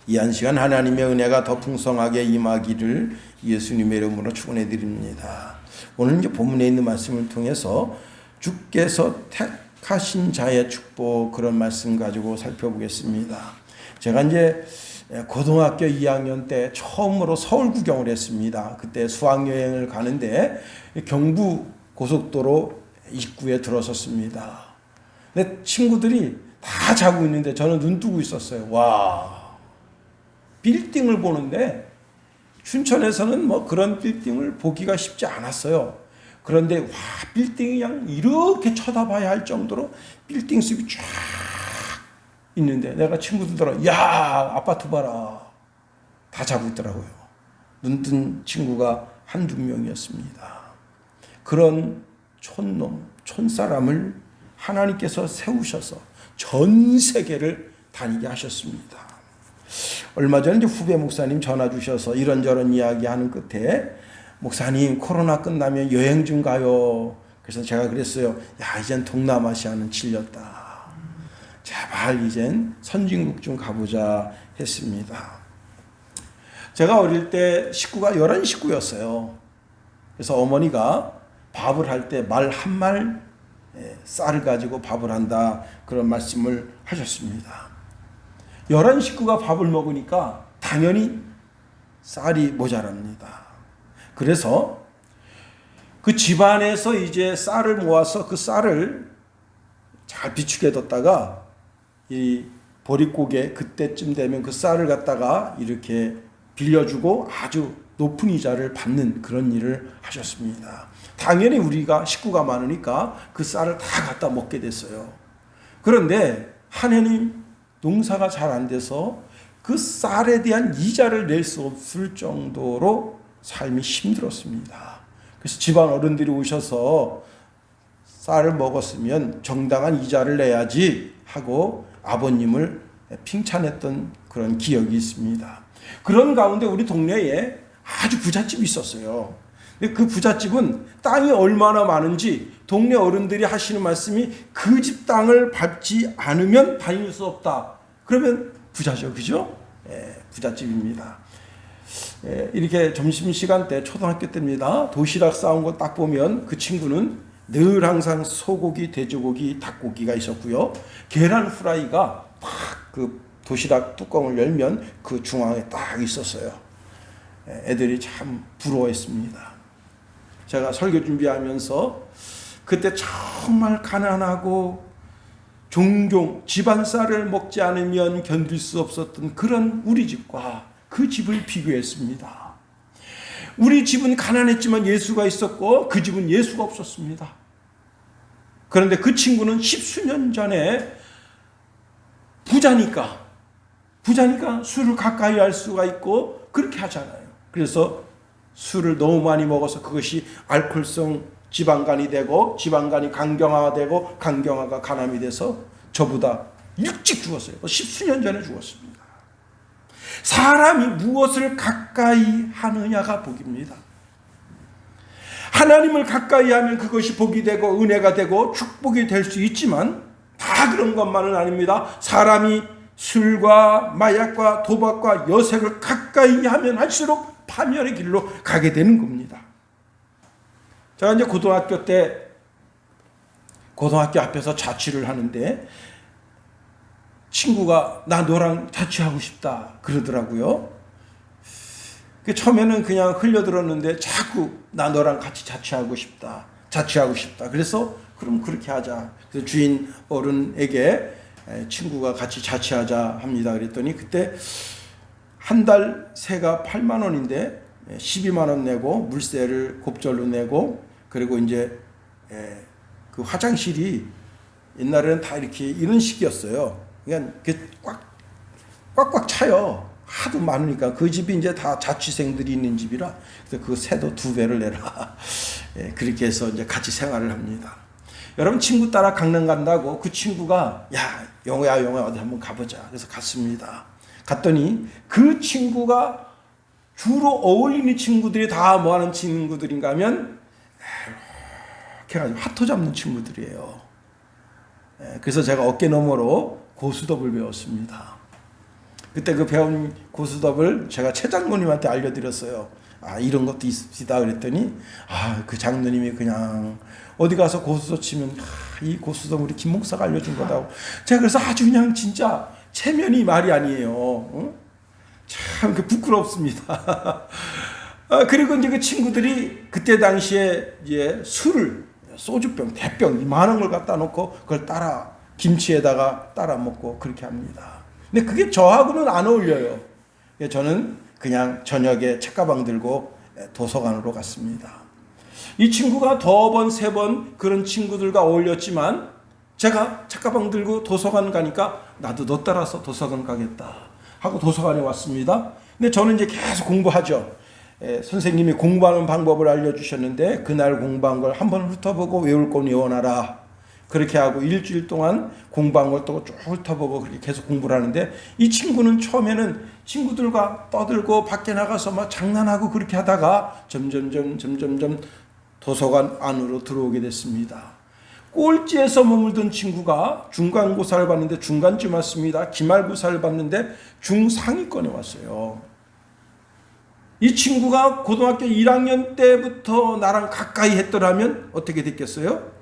이 한 시간 하나님의 은혜가 더 풍성하게 임하기를 예수님의 이름으로 축원해 드립니다. 오늘 이제 본문에 있는 말씀을 통해서 주께서 택하신 자의 축복, 그런 말씀 가지고 살펴보겠습니다. 제가 이제 고등학교 2학년 때 처음으로 서울 구경을 했습니다. 그때 수학여행을 가는데 경부 고속도로 입구에 들어섰습니다. 근데 친구들이 다 자고 있는데 저는 눈 뜨고 있었어요. 와, 빌딩을 보는데 춘천에서는 뭐 그런 빌딩을 보기가 쉽지 않았어요. 그런데 와, 빌딩이 그냥 이렇게 쳐다봐야 할 정도로 빌딩 숲이 쫙 있는데 내가 친구들더라, 야, 아파트 봐라. 다 자고 있더라고요. 눈 뜬 친구가 한두 명이었습니다. 그런 촌놈, 촌사람을 하나님께서 세우셔서 전 세계를 다니게 하셨습니다. 얼마 전에 이제 후배 목사님 전화 주셔서 이런저런 이야기하는 끝에, 목사님 코로나 끝나면 여행 좀 가요. 그래서 제가 그랬어요. 야, 이젠 동남아시아는 질렸다. 제발 이젠 선진국 좀 가보자 했습니다. 제가 어릴 때 식구가 11식구였어요. 그래서 어머니가 밥을 할 때 말 한 말 쌀을 가지고 밥을 한다, 그런 말씀을 하셨습니다. 11식구가 밥을 먹으니까 당연히 쌀이 모자랍니다. 그래서 그 집안에서 이제 쌀을 모아서 그 쌀을 잘 비축해 뒀다가 이 보릿고개 그때쯤 되면 그 쌀을 갖다가 이렇게 빌려주고 아주 높은 이자를 받는 그런 일을 하셨습니다. 당연히 우리가 식구가 많으니까 그 쌀을 다 갖다 먹게 됐어요. 그런데 한 해는 농사가 잘 안 돼서 그 쌀에 대한 이자를 낼 수 없을 정도로 삶이 힘들었습니다. 그래서 집안 어른들이 오셔서 쌀을 먹었으면 정당한 이자를 내야지 하고 아버님을 칭찬했던 그런 기억이 있습니다. 그런 가운데 우리 동네에 아주 부잣집이 있었어요. 근데 그 부잣집은 땅이 얼마나 많은지 동네 어른들이 하시는 말씀이, 그 집 땅을 밟지 않으면 다닐 수 없다. 그러면 부자죠, 그죠? 부잣집입니다. 이렇게 점심시간 때, 초등학교 때입니다. 도시락 싸온 거 딱 보면 그 친구는 늘 항상 소고기, 돼지고기, 닭고기가 있었고요. 계란 후라이가 딱 그 도시락 뚜껑을 열면 그 중앙에 딱 있었어요. 애들이 참 부러워했습니다. 제가 설교 준비하면서 그때 정말 가난하고 종종 집안 쌀을 먹지 않으면 견딜 수 없었던 그런 우리 집과 그 집을 비교했습니다. 우리 집은 가난했지만 예수가 있었고 그 집은 예수가 없었습니다. 그런데 그 친구는 십수년 전에 부자니까 술을 가까이 할 수가 있고 그렇게 하잖아요. 그래서 술을 너무 많이 먹어서 그것이 알코올성 지방간이 되고, 지방간이 간경화가 되고, 간경화가 간암이 돼서 저보다 일찍 죽었어요. 십수년 전에 죽었습니다. 사람이 무엇을 가까이 하느냐가 복입니다. 하나님을 가까이 하면 그것이 복이 되고 은혜가 되고 축복이 될 수 있지만 다 그런 것만은 아닙니다. 사람이 술과 마약과 도박과 여색을 가까이 하면 할수록 파멸의 길로 가게 되는 겁니다. 제가 이제 고등학교 때 고등학교 앞에서 자취를 하는데 친구가 나 너랑 자취하고 싶다 그러더라고요. 처음에는 그냥 흘려들었는데 자꾸 나 너랑 같이 자취하고 싶다. 그래서 그럼 그렇게 하자. 그래서 주인 어른에게 친구가 같이 자취하자 합니다. 그랬더니 그때 한 달 세가 8만 원인데 12만 원 내고 물세를 곱절로 내고, 그리고 이제 그 화장실이 옛날에는 다 이렇게 이런 식이었어요. 그냥 꽉꽉 차요. 하도 많으니까. 그 집이 이제 다 자취생들이 있는 집이라 그래서 그 세도 2배를 내라. 그렇게 해서 이제 같이 생활을 합니다. 여러분, 친구 따라 강릉 간다고 그 친구가 야 영호야 어디 한번 가보자. 그래서 갔습니다. 갔더니 그 친구가 주로 어울리는 친구들이 다 뭐하는 친구들인가 하면 이렇게 해가지고 하토 잡는 친구들이에요. 그래서 제가 어깨 너머로 고수톱을 배웠습니다. 그때 그 배운 고스톱을 제가 최 장로님한테 알려드렸어요. 아, 이런 것도 있습니다. 그랬더니 그 장로님이 그냥 어디 가서 고스톱 치면 이 고스톱 우리 김 목사가 알려준 거다고. 제가 그래서 아주 그냥 진짜 체면이 말이 아니에요. 참 부끄럽습니다. 그리고 이제 그 친구들이 그때 당시에 이제 술을 소주병, 대병 많은 걸 갖다 놓고 그걸 따라 김치에다가 따라 먹고 그렇게 합니다. 근데 그게 저하고는 안 어울려요. 저는 그냥 저녁에 책가방 들고 도서관으로 갔습니다. 이 친구가 두 번, 세 번 그런 친구들과 어울렸지만 제가 책가방 들고 도서관 가니까 나도 너 따라서 도서관 가겠다 하고 도서관에 왔습니다. 근데 저는 이제 계속 공부하죠. 선생님이 공부하는 방법을 알려주셨는데 그날 공부한 걸 한번 훑어보고 외울 건 외워놔라. 그렇게 하고 일주일 동안 공부한 걸 또 쭉 훑어보고 그렇게 계속 공부를 하는데 이 친구는 처음에는 친구들과 떠들고 밖에 나가서 막 장난하고 그렇게 하다가 점점점 도서관 안으로 들어오게 됐습니다. 꼴찌에서 머물던 친구가 중간고사를 봤는데 중간쯤 왔습니다. 기말고사를 봤는데 중상위권에 왔어요. 이 친구가 고등학교 1학년 때부터 나랑 가까이 했더라면 어떻게 됐겠어요?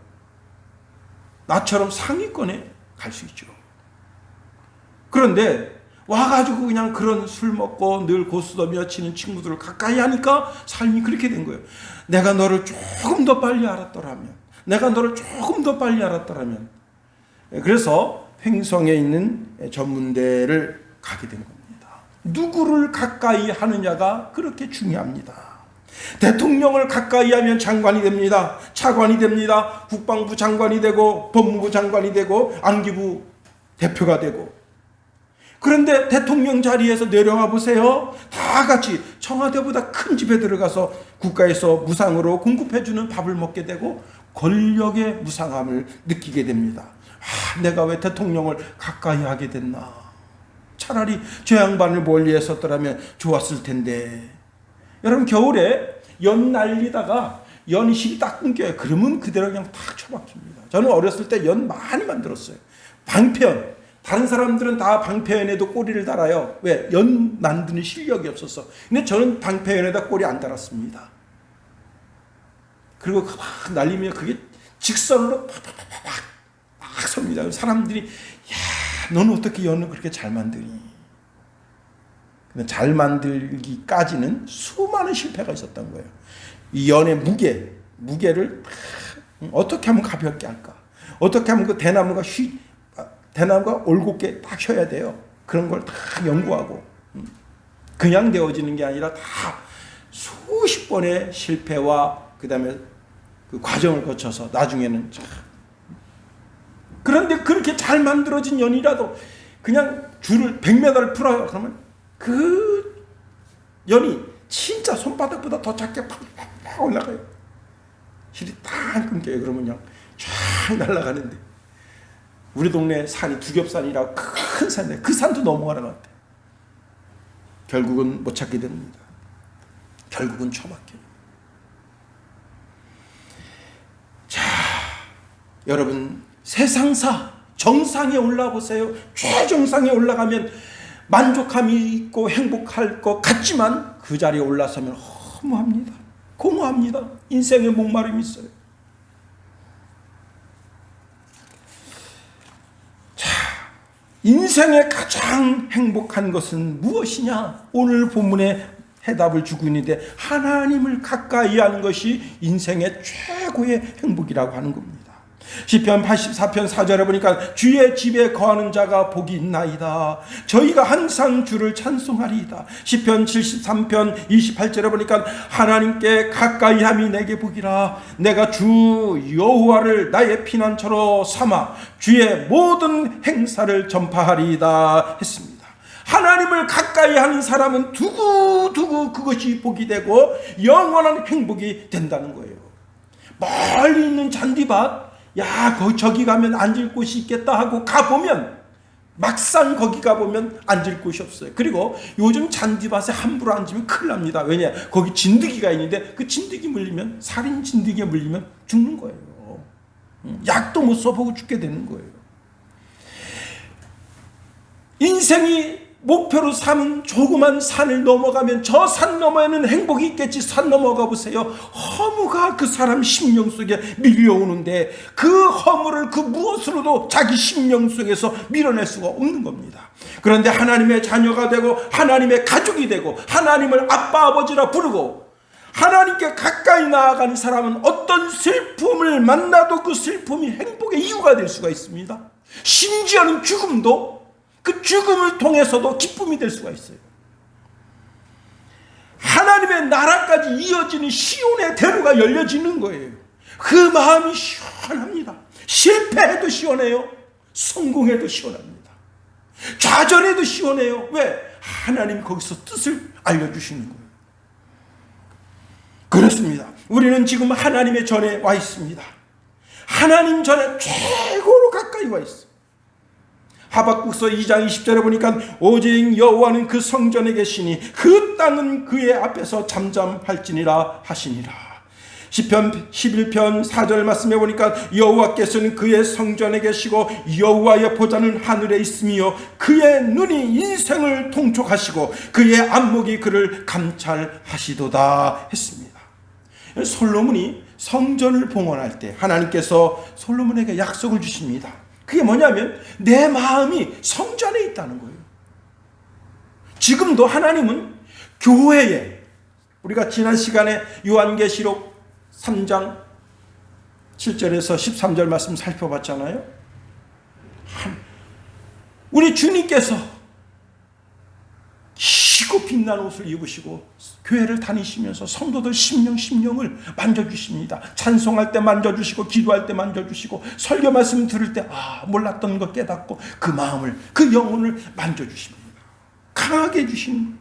나처럼 상위권에 갈 수 있죠. 그런데 와가지고 그냥 그런 술 먹고 늘 고스톱이며 치는 친구들을 가까이 하니까 삶이 그렇게 된 거예요. 내가 너를 조금 더 빨리 알았더라면, 내가 너를 조금 더 빨리 알았더라면. 그래서 횡성에 있는 전문대를 가게 된 겁니다. 누구를 가까이 하느냐가 그렇게 중요합니다. 대통령을 가까이 하면 장관이 됩니다. 차관이 됩니다. 국방부 장관이 되고 법무부 장관이 되고 안기부 대표가 되고. 그런데 대통령 자리에서 내려와 보세요. 다 같이 청와대보다 큰 집에 들어가서 국가에서 무상으로 공급해주는 밥을 먹게 되고 권력의 무상함을 느끼게 됩니다. 내가 왜 대통령을 가까이 하게 됐나. 차라리 저 양반을 멀리 했었더라면 좋았을 텐데. 여러분 겨울에 연 날리다가 연실이 딱 끊겨요. 그러면 그대로 그냥 탁 처박힙니다. 저는 어렸을 때 연 많이 만들었어요. 방패연. 다른 사람들은 다 방패연에도 꼬리를 달아요. 왜? 연 만드는 실력이 없어서. 근데 저는 방패연에다 꼬리 안 달았습니다. 그리고 막 날리면 그게 직선으로 팍 섭니다. 사람들이 야, 너는 어떻게 연을 그렇게 잘 만드니? 근데 잘 만들기까지는 수많은 실패가 있었던 거예요. 이 연의 무게를 어떻게 하면 가볍게 할까? 어떻게 하면 그 대나무가 올곧게 딱 휘어야 돼요. 그런 걸 다 연구하고 그냥 되어지는 게 아니라 다 수십 번의 실패와 그 다음에 그 과정을 거쳐서 나중에는 그런데 그렇게 잘 만들어진 연이라도 그냥 줄을 100m를 풀어요. 그러면 그 연이 진짜 손바닥보다 더 작게 팍 올라가요. 실이 딱 끊겨요. 그러면 그냥 쫙 날아가는데 우리 동네 산이 두겹산이라고 큰 산인데 그 산도 넘어가는 것 같아요. 결국은 못 찾게 됩니다. 결국은 처박혀요. 자, 여러분 세상사 정상에 올라보세요. 최정상에 올라가면 만족함이 있고 행복할 것 같지만 그 자리에 올라서면 허무합니다. 공허합니다. 인생에 목마름이 있어요. 자, 인생의 가장 행복한 것은 무엇이냐? 오늘 본문에 해답을 주고 있는데 하나님을 가까이 하는 것이 인생의 최고의 행복이라고 하는 겁니다. 시편 84편 4절에 보니까 주의 집에 거하는 자가 복이 있나이다. 저희가 항상 주를 찬송하리이다. 시편 73편 28절에 보니까 하나님께 가까이 함이 내게 복이라. 내가 주 여호와를 나의 피난처로 삼아 주의 모든 행사를 전파하리이다 했습니다. 하나님을 가까이 하는 사람은 두고두고 그것이 복이 되고 영원한 행복이 된다는 거예요. 멀리 있는 잔디밭, 야, 저기 가면 앉을 곳이 있겠다 하고 가보면 막상 거기 가보면 앉을 곳이 없어요. 그리고 요즘 잔디밭에 함부로 앉으면 큰일 납니다. 왜냐? 거기 진드기가 있는데 그 진드기 물리면, 살인 진드기에 물리면 죽는 거예요. 약도 못 써보고 죽게 되는 거예요. 인생이 목표로 삼은 조그만 산을 넘어가면 저 산 너머에는 행복이 있겠지. 산 넘어가 보세요. 허무가 그 사람 심령 속에 밀려오는데 그 허무를 그 무엇으로도 자기 심령 속에서 밀어낼 수가 없는 겁니다. 그런데 하나님의 자녀가 되고 하나님의 가족이 되고 하나님을 아빠 아버지라 부르고 하나님께 가까이 나아가는 사람은 어떤 슬픔을 만나도 그 슬픔이 행복의 이유가 될 수가 있습니다. 심지어는 죽음도 그 죽음을 통해서도 기쁨이 될 수가 있어요. 하나님의 나라까지 이어지는 시온의 대로가 열려지는 거예요. 그 마음이 시원합니다. 실패해도 시원해요. 성공해도 시원합니다. 좌절해도 시원해요. 왜? 하나님이 거기서 뜻을 알려주시는 거예요. 그렇습니다. 우리는 지금 하나님의 전에 와 있습니다. 하나님 전에 최고로 가까이 와 있어요. 하박국서 2장 20절에 보니까 오직 여호와는 그 성전에 계시니 그 땅은 그의 앞에서 잠잠할지니라 하시니라. 시편 11편 4절 말씀해 보니까 여호와께서는 그의 성전에 계시고 여호와의 보좌는 하늘에 있으며 그의 눈이 인생을 통촉하시고 그의 안목이 그를 감찰하시도다 했습니다. 솔로몬이 성전을 봉헌할 때 하나님께서 솔로몬에게 약속을 주십니다. 그게 뭐냐면 내 마음이 성전에 있다는 거예요. 지금도 하나님은 교회에, 우리가 지난 시간에 요한계시록 3장 7절에서 13절 말씀 살펴봤잖아요. 우리 주님께서 희고 빛난 옷을 입으시고 교회를 다니시면서 성도들 심령을 만져주십니다. 찬송할 때 만져주시고 기도할 때 만져주시고 설교 말씀 들을 때 몰랐던 거 깨닫고 그 마음을, 그 영혼을 만져주십니다. 강하게 해주시는.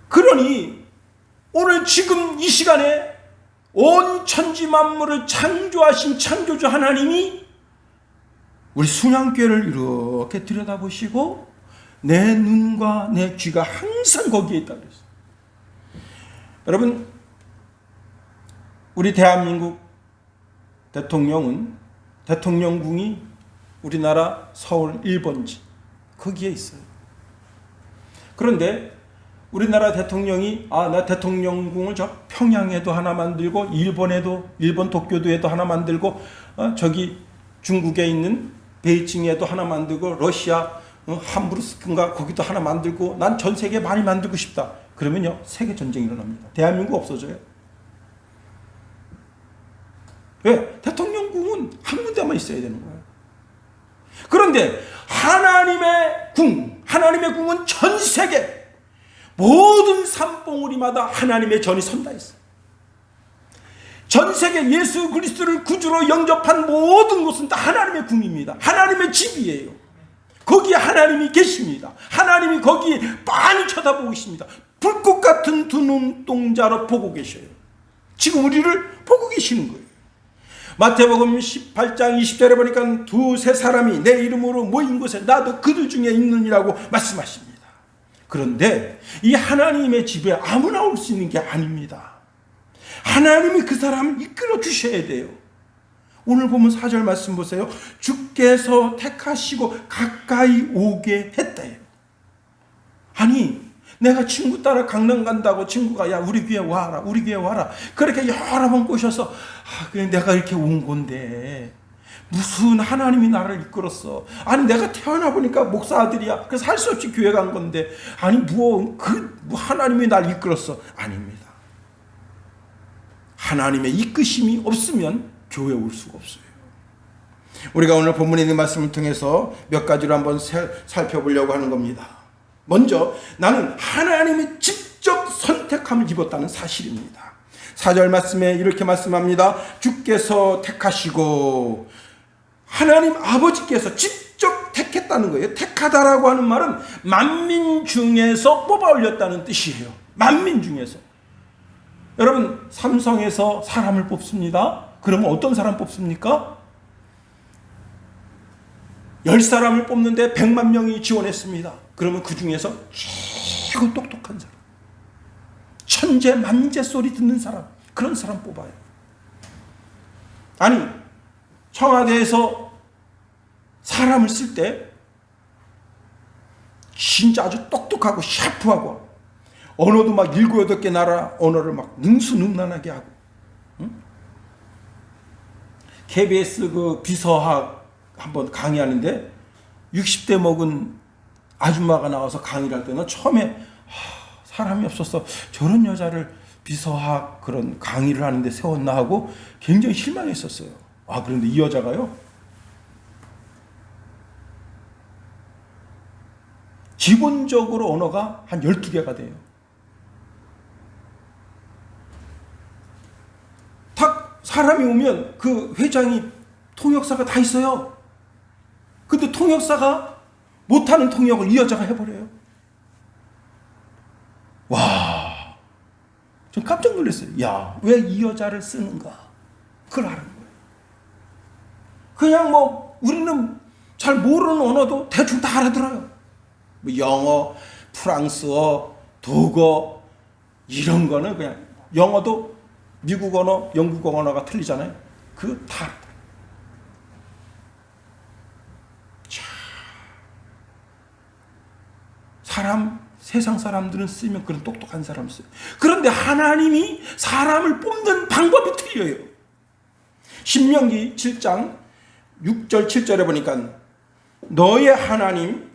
그러니 오늘 지금 이 시간에 온 천지 만물을 창조하신 창조주 하나님이 우리 순양교회를 이렇게 들여다보시고 내 눈과 내 귀가 항상 거기에 있다 그랬어요. 여러분, 우리 대한민국 대통령은, 대통령궁이 우리나라 서울 1번지 거기에 있어요. 그런데 우리나라 대통령이 나 대통령궁을 저 평양에도 하나 만들고 일본 도쿄도에도 하나 만들고 저기 중국에 있는 베이징에도 하나 만들고 러시아 함부르스크인가 거기도 하나 만들고 난 전 세계 많이 만들고 싶다. 그러면요 세계 전쟁이 일어납니다. 대한민국 없어져요. 왜? 대통령궁은 한 군데만 있어야 되는 거예요. 그런데 하나님의 궁은 전 세계 모든 산봉우리마다 하나님의 전이 선다 있어요. 전 세계 예수 그리스도를 구주로 영접한 모든 곳은 다 하나님의 궁입니다. 하나님의 집이에요. 거기에 하나님이 계십니다. 하나님이 거기 빤히 쳐다보고 있습니다. 불꽃 같은 두 눈동자로 보고 계셔요. 지금 우리를 보고 계시는 거예요. 마태복음 18장 20절에 보니까 두세 사람이 내 이름으로 모인 곳에 나도 그들 중에 있느니라고 말씀하십니다. 그런데 이 하나님의 집에 아무나 올 수 있는 게 아닙니다. 하나님이 그 사람을 이끌어 주셔야 돼요. 오늘 보면 4절 말씀 보세요. 주께서 택하시고 가까이 오게 했다요. 아니 내가 친구 따라 강남 간다고 친구가 야 우리 교회 와라 우리 교회 와라 그렇게 여러 번 꼬셔서 그냥 내가 이렇게 온 건데 무슨 하나님이 나를 이끌었어. 아니 내가 태어나 보니까 목사 아들이야. 그래서 할 수 없이 교회 간 건데 아니 뭐 하나님이 날 이끌었어. 아닙니다. 하나님의 이끄심이 없으면 교회에 올 수가 없어요. 우리가 오늘 본문에 있는 말씀을 통해서 몇 가지로 한번 살펴보려고 하는 겁니다. 먼저 나는 하나님이 직접 선택함을 입었다는 사실입니다. 4절 말씀에 이렇게 말씀합니다. 주께서 택하시고 하나님 아버지께서 직접 택했다는 거예요. 택하다라고 하는 말은 만민 중에서 뽑아 올렸다는 뜻이에요. 만민 중에서. 여러분 삼성에서 사람을 뽑습니다. 그러면 어떤 사람 뽑습니까? 10사람을 뽑는데 100만 명이 지원했습니다. 그러면 그 중에서 최고 똑똑한 사람, 천재 만재 소리 듣는 사람, 그런 사람 뽑아요. 아니 청와대에서 사람을 쓸 때 진짜 아주 똑똑하고 샤프하고 언어도 막 7, 8개 나라 언어를 막 능수능란하게 하고, 응? KBS 그 비서학 한번 강의하는데 60대 먹은 아줌마가 나와서 강의를 할 때는 처음에 사람이 없어서 저런 여자를 비서학 그런 강의를 하는데 세웠나 하고 굉장히 실망했었어요. 그런데 이 여자가요, 기본적으로 언어가 한 12개가 돼요. 딱 사람이 오면 그 회장이 통역사가 다 있어요. 근데 통역사가 못하는 통역을 이 여자가 해버려요. 와, 전 깜짝 놀랐어요. 야, 왜 이 여자를 쓰는가? 그걸 아는 거예요. 그냥 뭐 우리는 잘 모르는 언어도 대충 다 알아들어요. 뭐 영어, 프랑스어, 독어 이런 거는 그냥, 영어도 미국 언어, 영국 언어가 틀리잖아요. 그거 다 알아들어요. 세상 사람들은 쓰면 그런 똑똑한 사람 써요. 그런데 하나님이 사람을 뽑는 방법이 틀려요. 신명기 7장 6절 7절에 보니까 너의 하나님,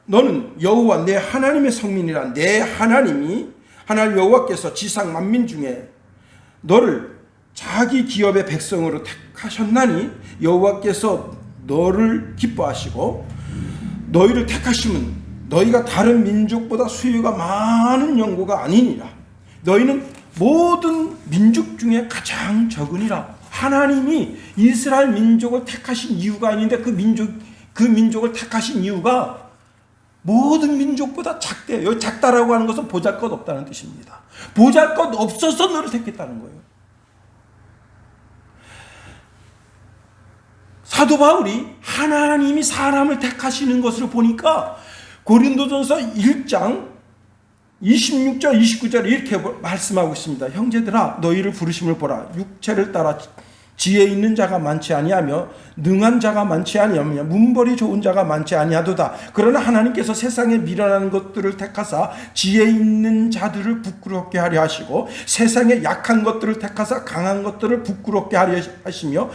너는 여호와 내 하나님의 성민이라. 내 하나님 여호와께서 지상 만민 중에 너를 자기 기업의 백성으로 택하셨나니 여호와께서 너를 기뻐하시고 너희를 택하심은 너희가 다른 민족보다 수요가 많은 영고가 아니니라. 너희는 모든 민족 중에 가장 적으니라. 하나님이 이스라엘 민족을 택하신 이유가 아닌데 그 민족을 택하신 이유가 모든 민족보다 작대요. 여기 작다라고 하는 것은 보잘것 없다는 뜻입니다. 보잘것 없어서 너를 택했다는 거예요. 사도 바울이 하나님이 사람을 택하시는 것을 보니까 고린도전서 1장 26절 29절에 이렇게 말씀하고 있습니다. 형제들아, 너희를 부르심을 보라. 육체를 따라 지혜 있는 자가 많지 아니하며 능한 자가 많지 아니하며 문벌이 좋은 자가 많지 아니하도다. 그러나 하나님께서 세상에 미련한 것들을 택하사 지혜 있는 자들을 부끄럽게 하려 하시고 세상에 약한 것들을 택하사 강한 것들을 부끄럽게 하려 하시며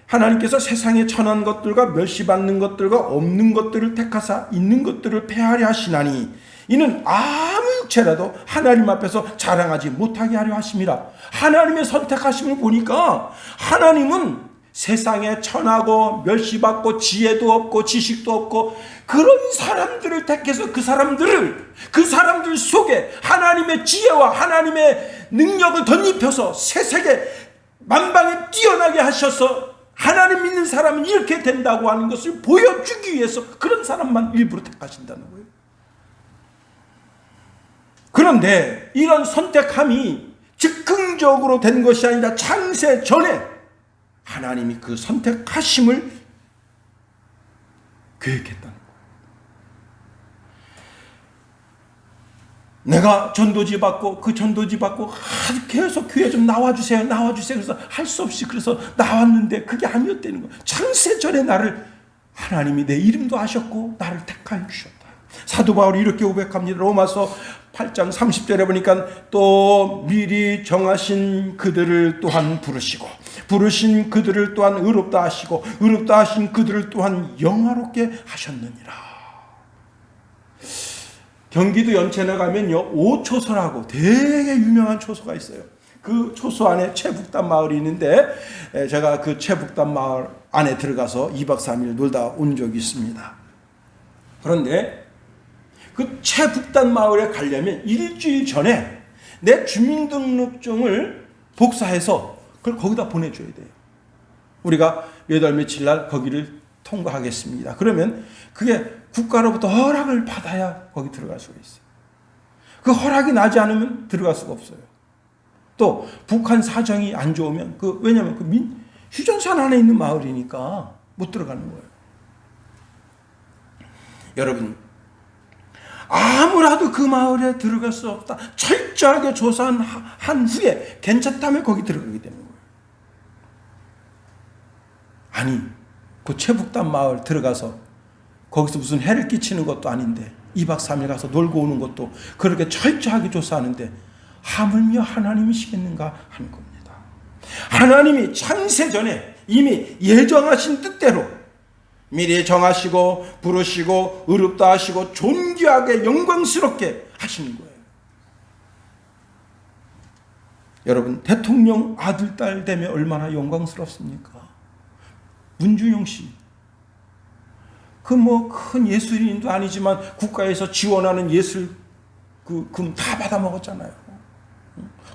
하나님께서 세상에 천한 것들과 멸시받는 것들과 없는 것들을 택하사 있는 것들을 폐하려 하시나니 이는 아무 육체라도 하나님 앞에서 자랑하지 못하게 하려 하심이라. 하나님의 선택하심을 보니까 하나님은 세상에 천하고 멸시받고 지혜도 없고 지식도 없고 그런 사람들을 택해서 그 사람들 속에 하나님의 지혜와 하나님의 능력을 덧입혀서 세상에 만방에 뛰어나게 하셔서 하나님 믿는 사람은 이렇게 된다고 하는 것을 보여주기 위해서 그런 사람만 일부러 택하신다는 거예요. 그런데 이런 선택함이 즉흥적으로 된 것이 아니라 창세 전에 하나님이 그 선택하심을 계획했다는 거예요. 내가 전도지 받고 그 전도지 받고 계속 교회 좀 나와주세요 그래서 할 수 없이 그래서 나왔는데 그게 아니었다는 거예요. 창세 전에 나를 하나님이 내 이름도 아셨고 나를 택하여 주셨다. 사도 바울이 이렇게 고백합니다. 로마서 8장 30절에 보니까 또 미리 정하신 그들을 또한 부르신 그들을 또한 의롭다 하시고 의롭다 하신 그들을 또한 영화롭게 하셨느니라. 경기도 연천에 가면요, 오초소라고 되게 유명한 초소가 있어요. 그 초소 안에 최북단 마을이 있는데 제가 그 최북단 마을 안에 들어가서 2박 3일 놀다 온 적이 있습니다. 그런데 그 최북단 마을에 가려면 일주일 전에 내 주민등록증을 복사해서 그걸 거기다 보내줘야 돼요. 우리가 몇 월 며칠 날 거기를 통과하겠습니다. 그러면 그게 국가로부터 허락을 받아야 거기 들어갈 수가 있어요. 그 허락이 나지 않으면 들어갈 수가 없어요. 또 북한 사정이 안 좋으면 왜냐하면 휴전선 안에 있는 마을이니까 못 들어가는 거예요. 여러분, 아무라도 그 마을에 들어갈 수 없다. 철저하게 조사한 후에 괜찮다면 거기 들어가게 되는 거예요. 아니, 그 최북단 마을 들어가서 거기서 무슨 해를 끼치는 것도 아닌데 2박 3일 가서 놀고 오는 것도 그렇게 철저하게 조사하는데 하물며 하나님이시겠는가 하는 겁니다. 하나님이 창세전에 이미 예정하신 뜻대로 미리 정하시고 부르시고 의롭다 하시고 존귀하게 영광스럽게 하시는 거예요. 여러분, 대통령 아들 딸 되면 얼마나 영광스럽습니까? 문준용 씨, 그 뭐 큰 예술인도 아니지만 국가에서 지원하는 예술 그 금 다 받아 먹었잖아요.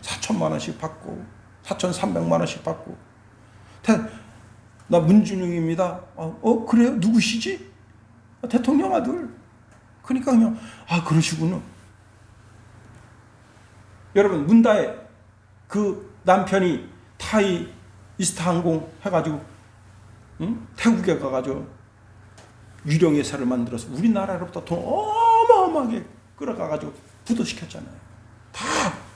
4천만 원씩 받고 4,300만 원씩 받고. 나 문준용입니다. 그래요? 누구시지? 대통령 아들. 그러니까 그냥 그러시구나. 여러분, 문다혜 그 남편이 타이 이스타항공 해가지고 태국에 가가지고 유령회사를 만들어서 우리나라로부터 돈 어마어마하게 끌어가가지고 부도시켰잖아요. 다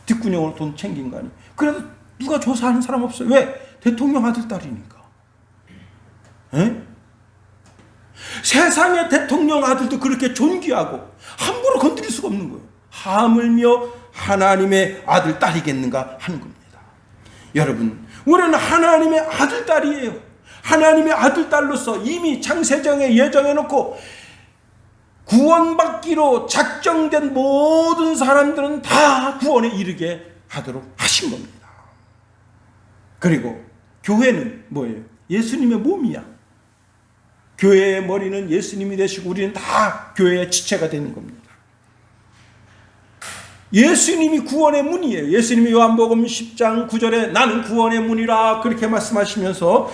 뒷구녕으로 돈 챙긴 거 아니에요. 그래도 누가 조사하는 사람 없어요. 왜? 대통령 아들 딸이니까. 에? 세상의 대통령 아들도 그렇게 존귀하고 함부로 건드릴 수가 없는 거예요. 하물며 하나님의 아들 딸이겠는가 하는 겁니다. 여러분, 우리는 하나님의 아들 딸이에요. 하나님의 아들 딸로서 이미 창세전에 예정해놓고 구원받기로 작정된 모든 사람들은 다 구원에 이르게 하도록 하신 겁니다. 그리고 교회는 뭐예요? 예수님의 몸이야. 교회의 머리는 예수님이 되시고 우리는 다 교회의 지체가 되는 겁니다. 예수님이 구원의 문이에요. 예수님이 요한복음 10장 9절에 나는 구원의 문이라 그렇게 말씀하시면서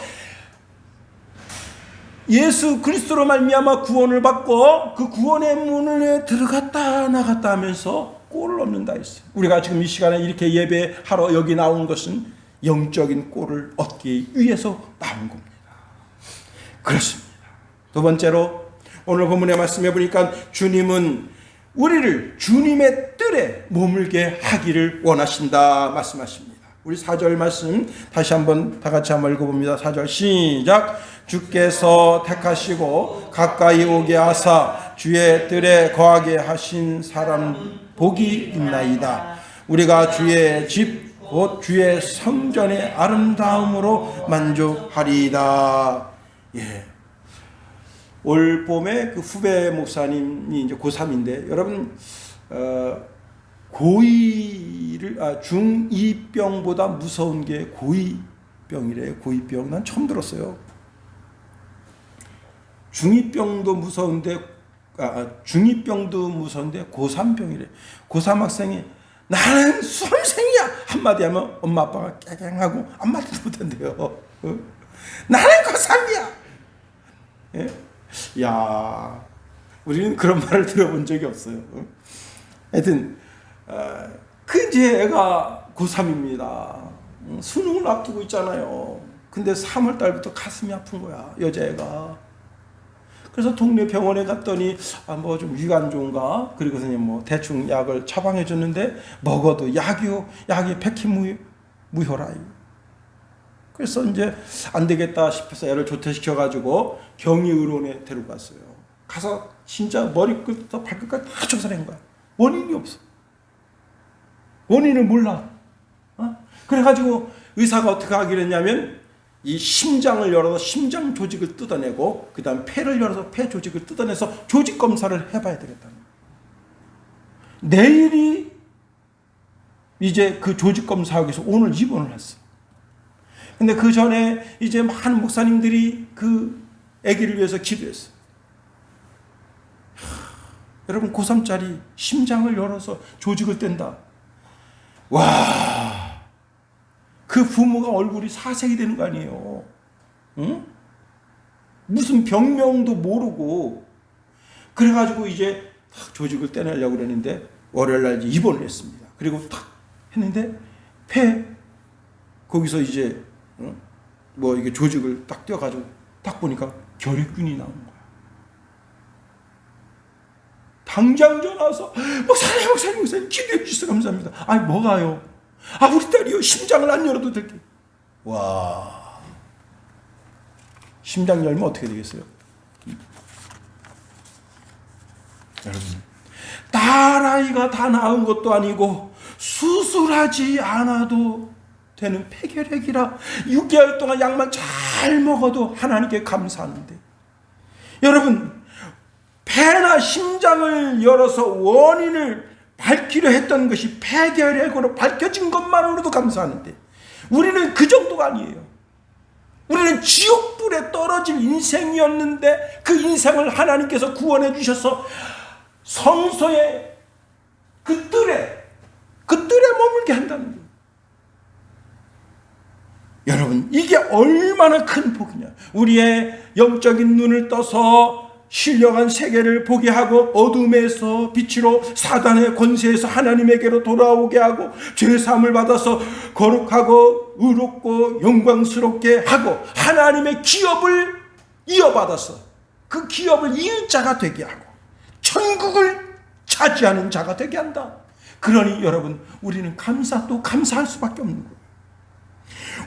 예수 그리스도로 말미암아 구원을 받고 그 구원의 문에 들어갔다 나갔다 하면서 꼴을 얻는다 했어요. 우리가 지금 이 시간에 이렇게 예배하러 여기 나온 것은 영적인 꼴을 얻기 위해서 나온 겁니다. 그렇습니다. 두 번째로 오늘 본문의 말씀해 보니까 주님은 우리를 주님의 뜰에 머물게 하기를 원하신다 말씀하십니다. 우리 4절 말씀 다시 한번 다 같이 한번 읽어봅니다. 4절 시작. 주께서 택하시고 가까이 오게 하사 주의 뜰에 거하게 하신 사람 복이 있나이다. 우리가 주의 집 곧 주의 성전의 아름다움으로 만족하리이다. 예. 올 봄에 그 후배 목사님이 이제 고3인데 여러분 고2를 중2병보다 무서운 게 고2병이래요. 고2병 난 처음 들었어요. 중2병도 무서운데 중2병도 무서운데 고3병이래. 고3 학생이 나는 수험생이야 한마디 하면 엄마 아빠가 깨갱하고 한마디도 못한대요. 나는 고3이야. 예? 야, 우리는 그런 말을 들어본 적이 없어요. 하여튼 그 이제 애가 고3입니다. 수능을 앞두고 있잖아요. 근데 3월 달부터 가슴이 아픈 거야, 여자애가. 그래서 동네 병원에 갔더니 뭐 좀 위가 안 좋은가? 그리고서 뭐 대충 약을 처방해 줬는데 먹어도 약이 백희무효라. 그래서 이제 안 되겠다 싶어서 애를 조퇴시켜가지고 경희의료원에 데려갔어요. 가서 진짜 머리끝부터 발끝까지 다 조사한 거야. 원인이 없어. 원인을 몰라. 그래가지고 의사가 어떻게 하기로 했냐면 이 심장을 열어서 심장 조직을 뜯어내고 그 다음 폐를 열어서 폐 조직을 뜯어내서 조직 검사를 해봐야 되겠다는 거예요. 내일이 이제 그 조직 검사하기 위해서 오늘 입원을 했어. 근데 그 전에 이제 많은 목사님들이 그 아기를 위해서 기도했어. 여러분, 고3짜리 심장을 열어서 조직을 뗀다. 와, 그 부모가 얼굴이 사색이 되는 거 아니에요. 응? 무슨 병명도 모르고. 그래가지고 이제 딱 조직을 떼내려고 그랬는데 월요일날 입원을 했습니다. 그리고 탁 했는데 폐 거기서 이제 뭐 이게 조직을 딱 떼어가지고 딱 보니까 결핵균이 나온 거야. 당장 전화 와서 목사님 기도해 주셔서 감사합니다. 아니 뭐가요? 우리 딸이요 심장을 안 열어도 될게. 와, 심장 열면 어떻게 되겠어요? 여러분, 딸아이가 다 낳은 것도 아니고 수술하지 않아도 되는 폐결핵이라 6개월 동안 약만 잘 먹어도 하나님께 감사하는데, 여러분, 폐나 심장을 열어서 원인을 밝히려 했던 것이 폐결핵으로 밝혀진 것만으로도 감사하는데, 우리는 그 정도가 아니에요. 우리는 지옥불에 떨어질 인생이었는데 그 인생을 하나님께서 구원해 주셔서 성소의 그 뜰에 머물게 한다는 거예요. 여러분, 이게 얼마나 큰 복이냐. 우리의 영적인 눈을 떠서 신령한 세계를 보게 하고 어둠에서 빛으로 사단의 권세에서 하나님에게로 돌아오게 하고 죄사함을 받아서 거룩하고 의롭고 영광스럽게 하고 하나님의 기업을 이어받아서 그 기업을 이을 자가 되게 하고 천국을 차지하는 자가 되게 한다. 그러니 여러분, 우리는 또 감사할 수밖에 없는 거예요.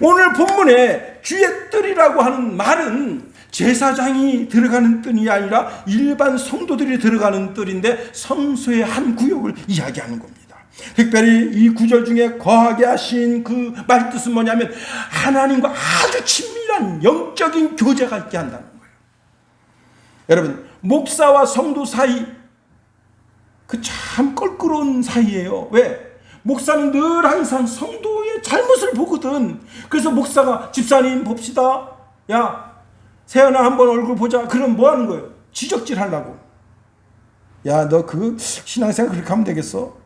오늘 본문에 주의 뜰이라고 하는 말은 제사장이 들어가는 뜰이 아니라 일반 성도들이 들어가는 뜰인데 성소의 한 구역을 이야기하는 겁니다. 특별히 이 구절 중에 거하게 하신 그 말뜻은 뭐냐면 하나님과 아주 친밀한 영적인 교제가 있게 한다는 거예요. 여러분, 목사와 성도 사이 그 참 껄끄러운 사이예요. 왜? 목사는 늘 항상 성도의 잘못을 보거든. 그래서 목사가 집사님 봅시다. 야, 세연아 한번 얼굴 보자. 그럼 뭐 하는 거예요? 지적질 하려고. 야, 너 그 신앙생활 그렇게 하면 되겠어?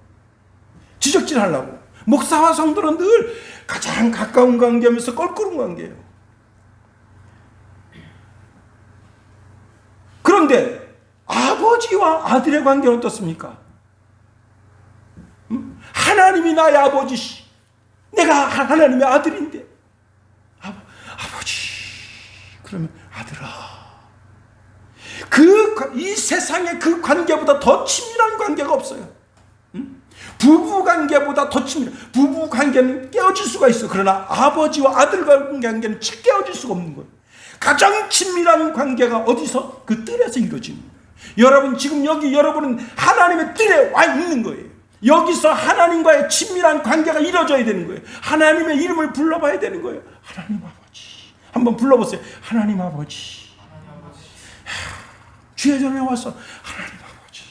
지적질 하려고. 목사와 성도는 늘 가장 가까운 관계면서 껄끄러운 관계예요. 그런데 아버지와 아들의 관계는 어떻습니까? 하나님이 나의 아버지시. 내가 하나님의 아들인데. 아버지. 그러면 아들아. 이 세상에 그 관계보다 더 친밀한 관계가 없어요. 부부 관계보다 더 친밀한. 부부 관계는 깨어질 수가 있어. 그러나 아버지와 아들 관계는 깨어질 수가 없는 거예요. 가장 친밀한 관계가 어디서? 그 뜰에서 이루어지는 거예요. 여러분, 지금 여기 여러분은 하나님의 뜰에 와 있는 거예요. 여기서 하나님과의 친밀한 관계가 이루어져야 되는 거예요. 하나님의 이름을 불러봐야 되는 거예요. 하나님 아버지. 한번 불러보세요. 하나님 아버지. 주의 전에 와서 하나님 아버지.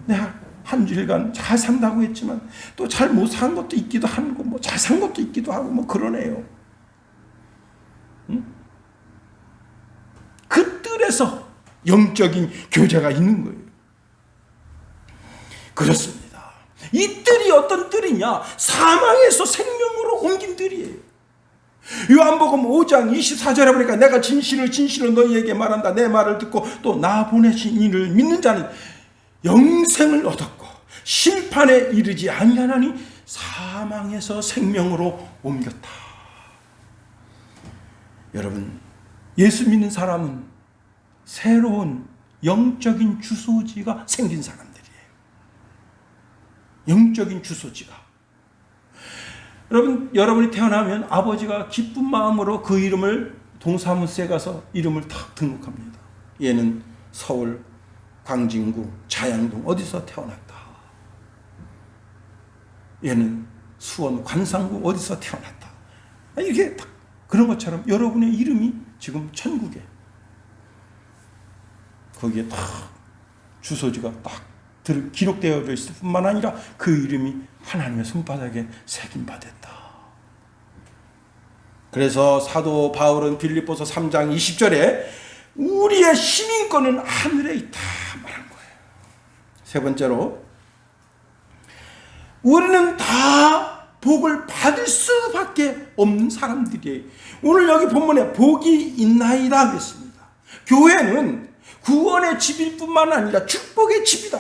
내가 한 주일간 잘 산다고 했지만 또 잘 못 산 것도 있기도 하고 뭐 잘 산 것도 있기도 하고 뭐 그러네요. 응? 그 뜰에서 영적인 교제가 있는 거예요. 그렇습니다. 이 뜰이 어떤 뜰이냐? 사망에서 생명으로 옮긴 뜰이에요. 요한복음 5장 24절에 보니까 내가 진실을 너희에게 말한다. 내 말을 듣고 또 나 보내신 이를 믿는 자는 영생을 얻었고 심판에 이르지 아니하나니 사망에서 생명으로 옮겼다. 여러분, 예수 믿는 사람은 새로운 영적인 주소지가 생긴 사람들이에요. 영적인 주소지가. 여러분이 태어나면 아버지가 기쁜 마음으로 그 이름을 동사무소에 가서 이름을 탁 등록합니다. 얘는 서울, 광진구, 자양동 어디서 태어났다. 얘는 수원, 관상구 어디서 태어났다. 이게 딱 그런 것처럼 여러분의 이름이 지금 천국에 거기에 딱 주소지가 딱 기록되어 있을 뿐만 아니라 그 이름이 하나님의 손바닥에 새김받았다. 그래서 사도 바울은 빌립보서 3장 20절에 우리의 시민권은 하늘에 있다 말한 거예요. 세 번째로, 우리는 다 복을 받을 수밖에 없는 사람들이에요. 오늘 여기 본문에 복이 있나이다 그랬습니다. 교회는 구원의 집일 뿐만 아니라 축복의 집이다.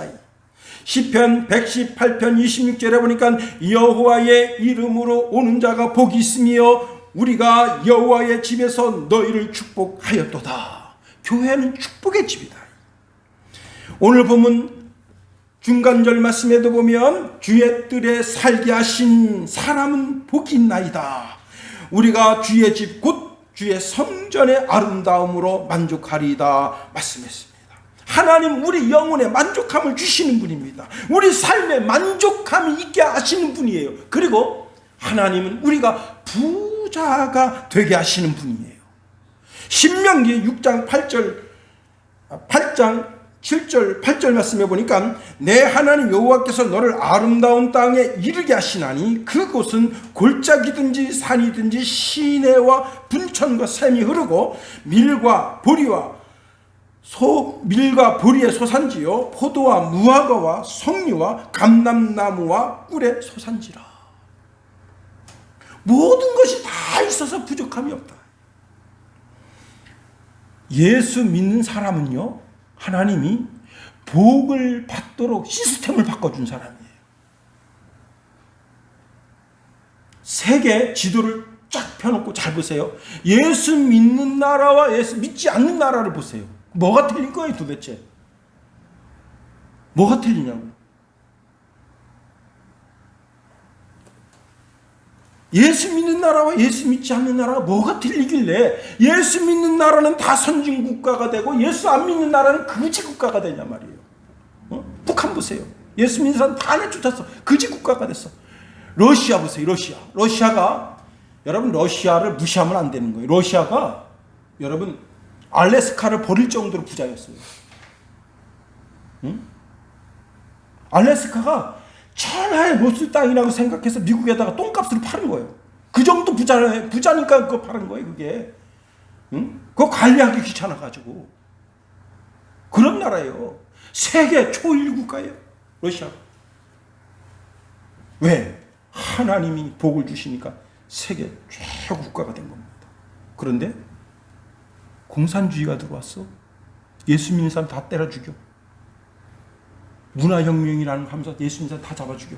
시편 118편 26절에 보니까 여호와의 이름으로 오는 자가 복이 있으며 우리가 여호와의 집에서 너희를 축복하였도다. 교회는 축복의 집이다. 오늘 보면 중간절 말씀에도 보면 주의 뜰에 살게 하신 사람은 복이 있나이다. 우리가 주의 집 곧 주의 성전의 아름다움으로 만족하리이다 말씀했습니다. 하나님 우리 영혼에 만족함을 주시는 분입니다. 우리 삶에 만족함이 있게 하시는 분이에요. 그리고 하나님은 우리가 부자가 되게 하시는 분이에요. 신명기 6장 8장 7절 8절 말씀해 보니까 내 하나님 여호와께서 너를 아름다운 땅에 이르게 하시나니 그곳은 골짜기든지 산이든지 시내와 분천과 샘이 흐르고 밀과 보리의 소산지요 포도와 무화과와 석류와 감람나무와 꿀의 소산지라. 모든 것이 다 있어서 부족함이 없다. 예수 믿는 사람은요, 하나님이 복을 받도록 시스템을 바꿔준 사람이에요. 세계 지도를 쫙 펴놓고 잘 보세요. 예수 믿는 나라와 예수 믿지 않는 나라를 보세요. 뭐가 틀린 거예요 도대체? 뭐가 틀리냐고. 예수 믿는 나라와 예수 믿지 않는 나라가 뭐가 틀리길래 예수 믿는 나라는 다 선진국가가 되고 예수 안 믿는 나라는 거지국가가 되냐 말이에요. 북한 보세요. 예수 믿는 사람 다 내쫓았어. 거지국가가 됐어. 러시아 보세요. 러시아가 여러분 러시아를 무시하면 안 되는 거예요. 러시아가 여러분 알래스카를 버릴 정도로 부자였어요. 알래스카가 천하의 못쓸 땅이라고 생각해서 미국에다가 똥값으로 파는 거예요. 그 정도 부자니까 그거 파는 거예요, 그게. 그거 관리하기 귀찮아가지고. 그런 나라예요. 세계 초일 국가예요, 러시아. 왜? 하나님이 복을 주시니까 세계 최고 국가가 된 겁니다. 그런데 공산주의가 들어왔어. 예수 믿는 사람 다 때려 죽여. 문화혁명이라는 거 하면서 예수 믿는 사람 다 잡아 죽여.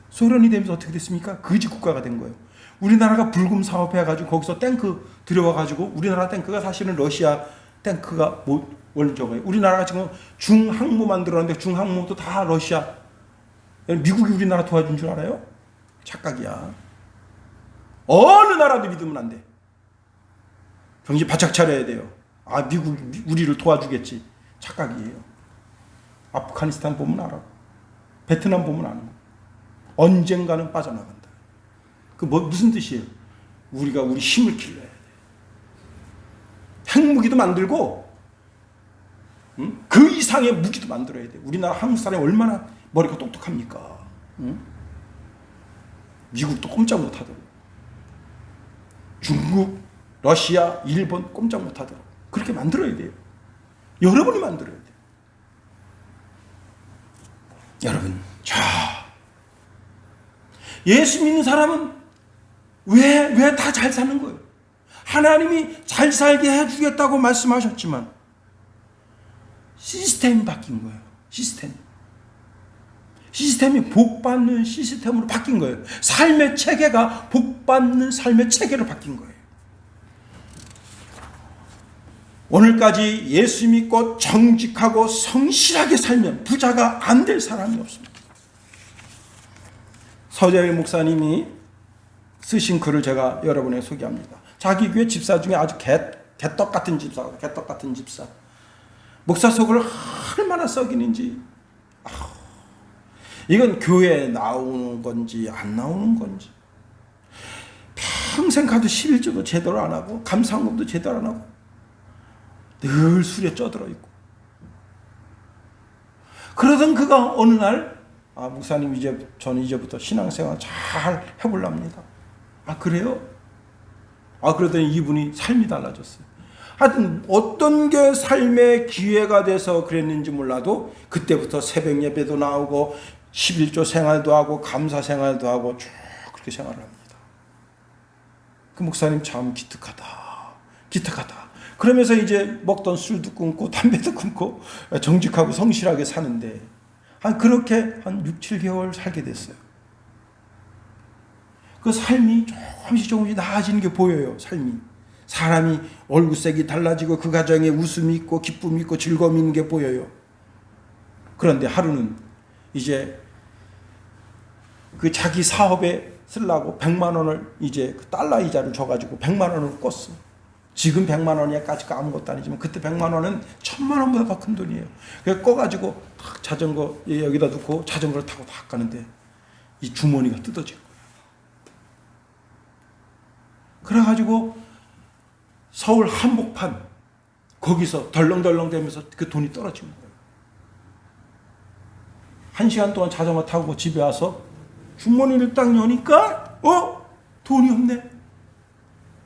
소련이 되면서 어떻게 됐습니까? 거지 국가가 된 거예요. 우리나라가 불금 사업해가지고 거기서 탱크 들여와가지고 우리나라 탱크가 사실은 러시아 탱크가 원저거예요. 우리나라가 지금 중항모 만들었는데 중항모도 다 러시아. 미국이 우리나라 도와준 줄 알아요? 착각이야. 어느 나라도 믿으면 안 돼. 정신 바짝 차려야 돼요. 아, 미국이 우리를 도와주겠지. 착각이에요. 아프가니스탄 보면 알아. 베트남 보면 아는 거. 언젠가는 빠져나간다. 그 무슨 뜻이에요? 우리가 우리 힘을 길러야 돼. 핵무기도 만들고, 그 이상의 무기도 만들어야 돼. 우리나라 한국 사람이 얼마나 머리가 똑똑합니까? 미국도 꼼짝 못하도록. 중국, 러시아, 일본 꼼짝 못하도록. 그렇게 만들어야 돼요. 여러분이 만들어야 돼요. 여러분, 예수 믿는 사람은 왜 다 잘 사는 거예요? 하나님이 잘 살게 해주겠다고 말씀하셨지만 시스템이 바뀐 거예요. 시스템이 복받는 시스템으로 바뀐 거예요. 삶의 체계가 복받는 삶의 체계로 바뀐 거예요. 오늘까지 예수 믿고 정직하고 성실하게 살면 부자가 안 될 사람이 없습니다. 서재일 목사님이 쓰신 글을 제가 여러분에게 소개합니다. 자기 교회 집사 중에 아주 개떡 같은 집사. 목사 속을 얼마나 썩이는지. 이건 교회에 나오는 건지 안 나오는 건지. 평생 가도 11조도 제대로 안 하고 감사헌금도 제대로 안 하고 늘 술에 쪄들어 있고. 그러던 그가 어느 날 목사님 저는 이제부터 신앙생활 잘 해보랍니다. 그래요? 그러더니 이분이 삶이 달라졌어요. 하여튼 어떤 게 삶의 기회가 돼서 그랬는지 몰라도 그때부터 새벽 예배도 나오고 11조 생활도 하고 감사 생활도 하고 쭉 그렇게 생활을 합니다. 그 목사님 참 기특하다. 그러면서 이제 먹던 술도 끊고 담배도 끊고 정직하고 성실하게 사는데 그렇게 한 6, 7개월 살게 됐어요. 그 삶이 조금씩 나아지는 게 보여요. 사람이 얼굴색이 달라지고 그 가정에 웃음이 있고 기쁨이 있고 즐거움이 있는 게 보여요. 그런데 하루는 이제 그 자기 사업에 쓰려고 100만 원을 이제 그 달러 이자를 줘가지고 100만 원을 꿨어. 지금 100만 원이야 까짓거 아무것도 아니지만 그때 100만 원은 1000만 원보다 더 큰 돈이에요. 그래서 꺼가지고 탁 자전거 여기다 놓고 자전거를 타고 막 가는데 이 주머니가 뜯어진 거예요. 그래가지고 서울 한복판 거기서 덜렁덜렁 되면서 그 돈이 떨어진 거예요. 1시간 동안 자전거 타고 집에 와서 주머니를 딱 여니까 돈이 없네.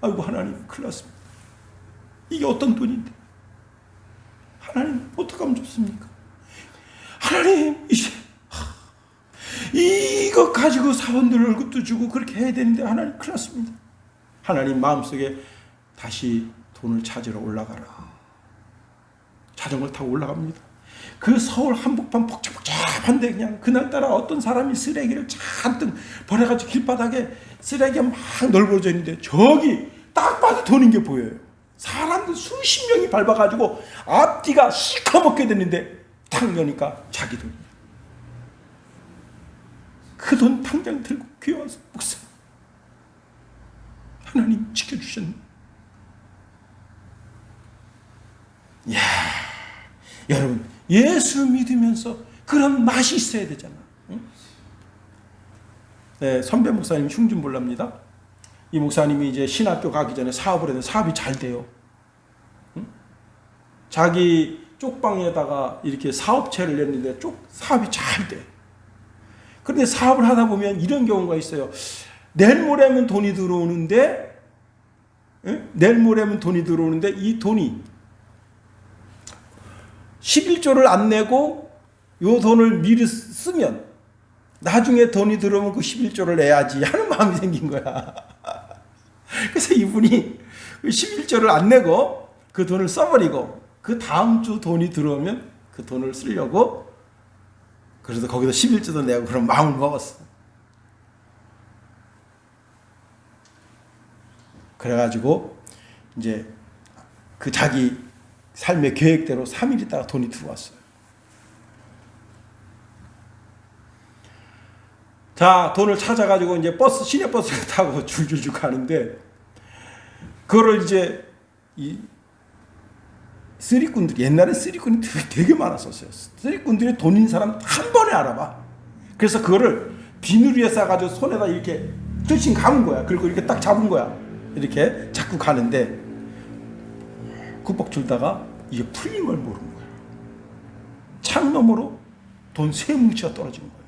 아이고 하나님 큰일 났습니다. 이게 어떤 돈인데 하나님 어떡하면 좋습니까? 하나님 이제 이거 가지고 사원들 월급도 주고 그렇게 해야 되는데 하나님 큰일 났습니다. 하나님 마음속에 다시 돈을 찾으러 올라가라. 자전거 타고 올라갑니다. 그 서울 한복판 복잡복잡한데 그냥 그날따라 어떤 사람이 쓰레기를 잔뜩 버려가지고 길바닥에 쓰레기가 막 넓어져 있는데 저기 딱 봐도 돈인 게 보여요. 사람들 수십 명이 밟아가지고 앞뒤가 시커멓게 됐는데 탁 여니까 자기 돈이에요. 그 돈 당장 들고 귀에 와서 목사 하나님 지켜주셨네. 이야, 여러분 예수 믿으면서 그런 맛이 있어야 되잖아. 응? 네, 선배 목사님 흉준볼랍니다. 이 목사님이 이제 신학교 가기 전에 사업을 해서 사업이 잘 돼요. 응? 자기 쪽방에다가 이렇게 사업체를 냈는데 사업이 잘 돼. 그런데 사업을 하다 보면 이런 경우가 있어요. 내일 모레면 돈이 들어오는데, 응? 내일 모레면 돈이 들어오는데 이 돈이 11조를 안 내고 이 돈을 미리 쓰면 나중에 돈이 들어오면 그 11조를 내야지 하는 마음이 생긴 거야. 그래서 이분이 11조를 안 내고 그 돈을 써버리고 그 다음 주 돈이 들어오면 그 돈을 쓰려고 그래서 거기서 11조도 내고 그런 마음을 먹었어. 그래가지고 이제 그 자기 삶의 계획대로 3일 있다가 돈이 들어왔어요. 자, 돈을 찾아가지고 이제 시내버스를 타고 줄줄줄 가는데, 그거를 이제, 쓰리꾼들이, 옛날에 쓰리꾼이 되게 많았었어요. 쓰리꾼들이 돈인 사람 한 번에 알아봐. 그래서 그거를 비늘 위에 싸가지고 손에다 이렇게 뚫친 감은 거야. 그리고 이렇게 딱 잡은 거야. 이렇게 자꾸 가는데, 구벅 줄다가 이게 풀린 걸 모르는 거야. 창 너머로 돈 3뭉치가 떨어진 거예요.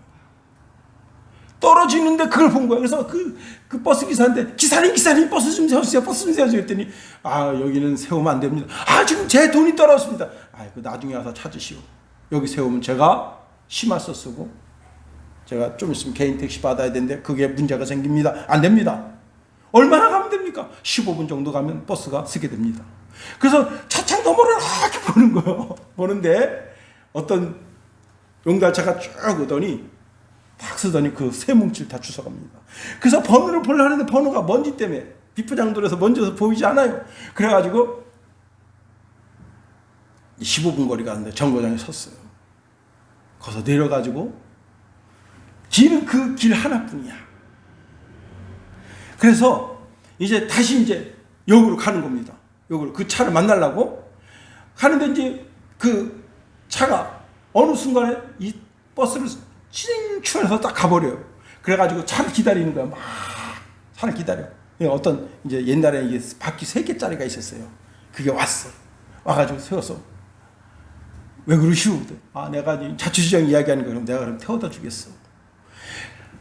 떨어지는데 그걸 본 거야. 그래서 그 버스 기사한테 기사님 버스 좀 세워주세요. 버스 좀 세워주세요. 했더니 여기는 세우면 안 됩니다. 지금 제 돈이 떨어졌습니다. 그 나중에 와서 찾으시오. 여기 세우면 제가 심화서 쓰고 제가 좀 있으면 개인 택시 받아야 되는데 그게 문제가 생깁니다. 안 됩니다. 얼마나 가면 됩니까? 15분 정도 가면 버스가 서게 됩니다. 그래서 차창 너머를 이렇게 보는 거예요. 보는데 어떤 용달차가 쭉 오더니 딱 쓰더니 그 3뭉치를 다 주워갑니다. 그래서 번호를 보려고 하는데 번호가 먼지 때문에 비포장도에서 먼지여서 보이지 않아요. 그래가지고 15분 거리 가는데 정거장에 섰어요. 거기서 내려가지고 길은 그 길 하나뿐이야. 그래서 이제 다시 이제 역으로 가는 겁니다. 역으로 그 차를 만나려고 가는데 이제 그 차가 어느 순간에 이 버스를 진출해서 딱 가버려요. 그래가지고 차를 기다리는 거야. 막 차를 기다려. 어떤 이제 옛날에 이게 바퀴 3개짜리가 있었어요. 그게 왔어. 와가지고 세워서 왜 그러시오? 내가 자초지정 이야기하는 거 그럼 내가 그럼 태워다 주겠어.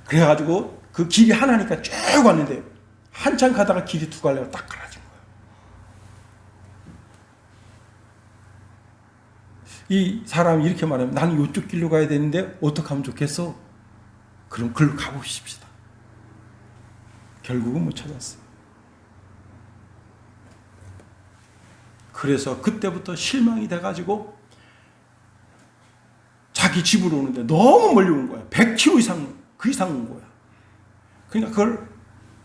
그래가지고 그 길이 하나니까 쭉 왔는데 한참 가다가 길이 두 갈래가 딱 갈라진 거예요. 이 사람이 이렇게 말하면 나는 이쪽 길로 가야 되는데 어떻게 하면 좋겠어? 그럼 글로 가보십시다. 결국은 못 찾았어요. 그래서 그때부터 실망이 돼가지고 자기 집으로 오는데 너무 멀리 온 거야. 100km 이상, 그 이상 온 거야. 그러니까 그걸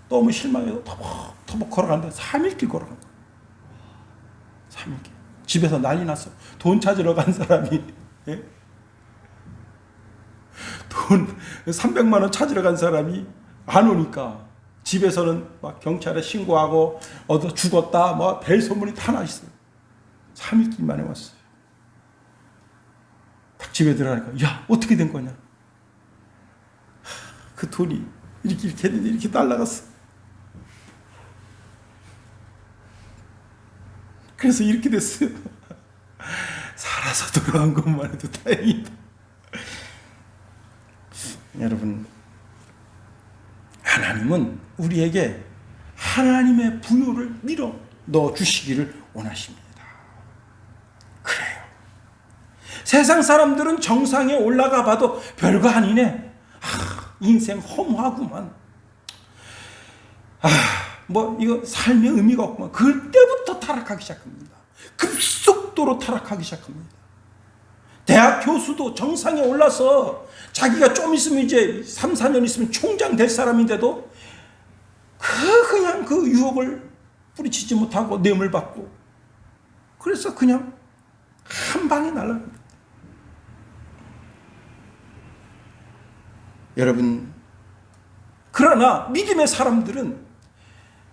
너무 실망해서 터벅터벅 걸어가는데 3일길 걸어간 거야. 3일길. 집에서 난리 났어. 돈 찾으러 간 사람이 돈 300만 원 찾으러 간 사람이 안 오니까 집에서는 막 경찰에 신고하고 얻어 죽었다 뭐 별 소문이 다 나 있어요. 3일길 만에 왔어요. 딱 집에 들어가니까 야 어떻게 된 거냐. 그 돈이 이렇게 했는데 이렇게 날라갔어. 그래서 이렇게 됐어요. 살아서 돌아온 것만 해도 다행이다. 여러분, 하나님은 우리에게 하나님의 부요를 밀어 넣어 주시기를 원하십니다. 그래요. 세상 사람들은 정상에 올라가 봐도 별거 아니네. 인생 허무하구만. 뭐 이거 삶의 의미가 없구만. 그때부터 타락하기 시작합니다. 급속도로 타락하기 시작합니다. 대학 교수도 정상에 올라서 자기가 좀 있으면 이제 3, 4년 있으면 총장 될 사람인데도 그냥 그 유혹을 뿌리치지 못하고 뇌물 받고 그래서 그냥 한 방에 날아갑니다. 여러분, 그러나 믿음의 사람들은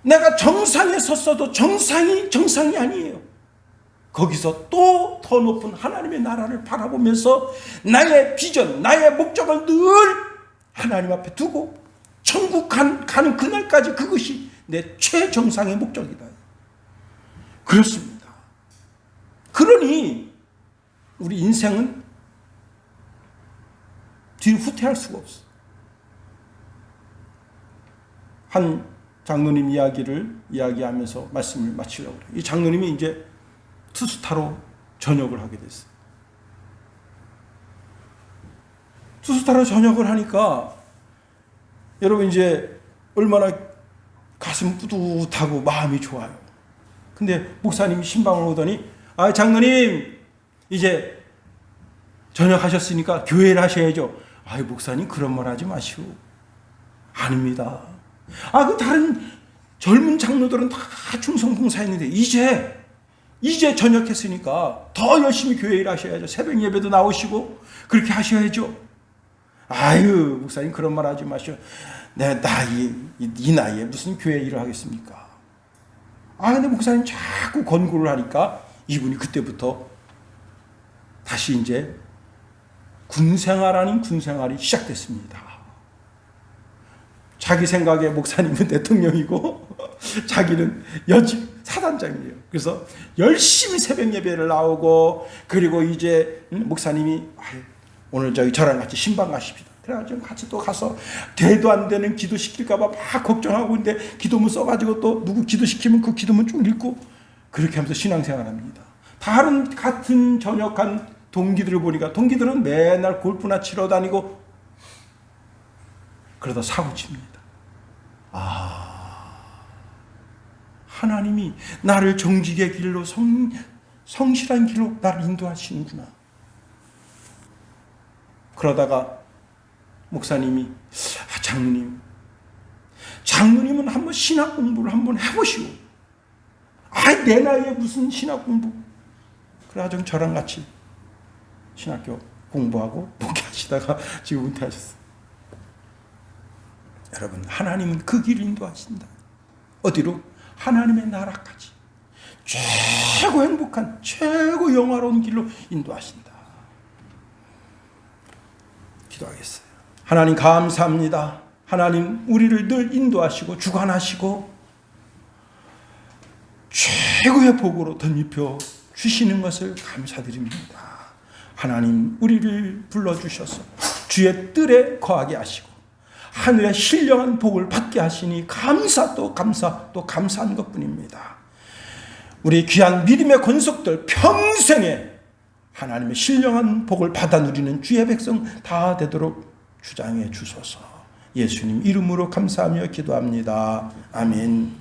내가 정상에 섰어도 정상이 아니에요. 거기서 또 더 높은 하나님의 나라를 바라보면서 나의 비전, 나의 목적을 늘 하나님 앞에 두고 천국 가는 그날까지 그것이 내 최정상의 목적이다. 그렇습니다. 그러니 우리 인생은 뒤로 후퇴할 수가 없어. 한 장로님 이야기하면서 말씀을 마치려고 그래요. 이 장로님이 이제 투스타로 전역을 하게 됐어요. 투스타로 전역을 하니까 여러분 이제 얼마나 가슴 뿌듯하고 마음이 좋아요. 근데 목사님이 신방을 오더니 장로님 이제 전역하셨으니까 교회를 하셔야죠. 목사님 그런 말 하지 마시오. 아닙니다. 그 다른 젊은 장로들은 다 충성봉사했는데 이제 전역했으니까 더 열심히 교회 일 하셔야죠. 새벽 예배도 나오시고 그렇게 하셔야죠. 목사님 그런 말 하지 마시오. 내 이 나이에 무슨 교회 일을 하겠습니까? 근데 목사님 자꾸 권고를 하니까 이분이 그때부터 다시 이제 군생활 아닌 군생활이 시작됐습니다. 자기 생각에 목사님은 대통령이고 자기는 여직 사단장이에요. 그래서 열심히 새벽 예배를 나오고 그리고 이제 목사님이 오늘 저랑 같이 신방 가십시다. 그래가지고 같이 또 가서 대도 안 되는 기도 시킬까봐 막 걱정하고 있는데 기도문 써가지고 또 누구 기도시키면 그 기도문 쭉 읽고 그렇게 하면서 신앙생활합니다. 다른 같은 전역한 동기들을 보니까 동기들은 맨날 골프나 치러 다니고 그러다 사고 칩니다. 하나님이 나를 정직의 길로 성실한 길로 나를 인도하시는구나. 그러다가 목사님이 장로님은 한번 신학 공부를 한번 해보시오. 내 나이에 무슨 신학 공부. 그래가지고 저랑 같이 신학교 공부하고 목회하시다가 지금 은퇴하셨어요. 여러분, 하나님은 그 길을 인도하신다. 어디로? 하나님의 나라까지. 최고 행복한, 최고 영화로운 길로 인도하신다. 기도하겠어요. 하나님 감사합니다. 하나님 우리를 늘 인도하시고 주관하시고 최고의 복으로 덧입혀 주시는 것을 감사드립니다. 하나님 우리를 불러주셔서 주의 뜰에 거하게 하시고 하늘의 신령한 복을 받게 하시니 감사한 것뿐입니다. 우리 귀한 믿음의 권속들 평생에 하나님의 신령한 복을 받아 누리는 주의 백성 다 되도록 주장해 주소서. 예수님 이름으로 감사하며 기도합니다. 아멘.